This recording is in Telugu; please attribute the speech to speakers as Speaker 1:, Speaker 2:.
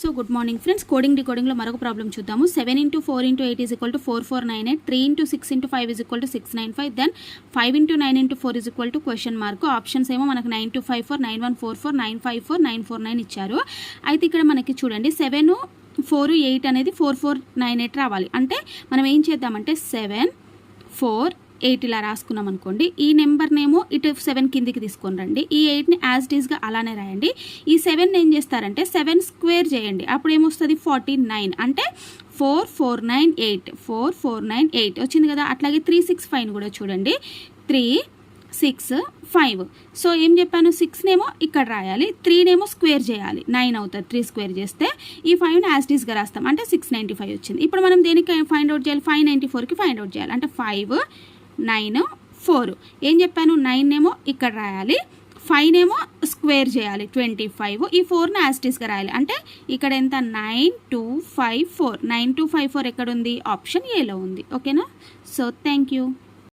Speaker 1: So good morning friends, coding డికోడింగ్లో మరొక ప్రాబ్లం చూద్దాము. 7 × 4 × 8 = 4498, 3 × 6 × 5 = 695, దెన్ 5 × 9 × 4 = క్వశ్చన్ మార్క్. ఆప్షన్స్ ఏమో మనకు 9254, 9144, 954, 949 ఇచ్చారు. అయితే ఇక్కడ మనకి చూడండి 7, 4, 8 అనేది 4498 రావాలి. అంటే మనం ఏం చేద్దామంటే 7, 4, 8 ఇలా రాసుకున్నాం అనుకోండి. ఈ నెంబర్నేమో ఇటు 7 కిందికి తీసుకొని రండి. ఈ 8ని యాజ్ ఇట్ ఈస్గా అలానే రాయండి. ఈ 7ని ఏం చేస్తారంటే 7 స్క్వేర్ చేయండి. అప్పుడు ఏమొస్తుంది 49. అంటే 4498, 4498 వచ్చింది కదా. అట్లాగే 365 కూడా చూడండి, 3, 6, 5. సో ఏం చెప్పాను, 6నేమో ఇక్కడ రాయాలి, 3నేమో స్క్వేర్ చేయాలి, 9 అవుతుంది. 3 స్క్వేర్ చేస్తే ఈ 5ని యాజ్ ఇట్ ఈస్గా రాస్తాం. అంటే 695 వచ్చింది. ఇప్పుడు మనం దేనికి ఫైండ్ అవుట్ చేయాలి, 594కి ఫైండ్ అవుట్ చేయాలి. అంటే 5, 9, 4. ఏం చెప్పాను, 9నేమో ఇక్కడ రాయాలి, 5నేమో స్క్వేర్ చేయాలి 25. ఈ 4ని యాజ్ ఇట్ ఈస్గా రాయాలి. అంటే ఇక్కడ ఎంత 9254. 9254 ఎక్కడ ఉంది, ఆప్షన్ ఏలో ఉంది. ఓకేనా. So thank you.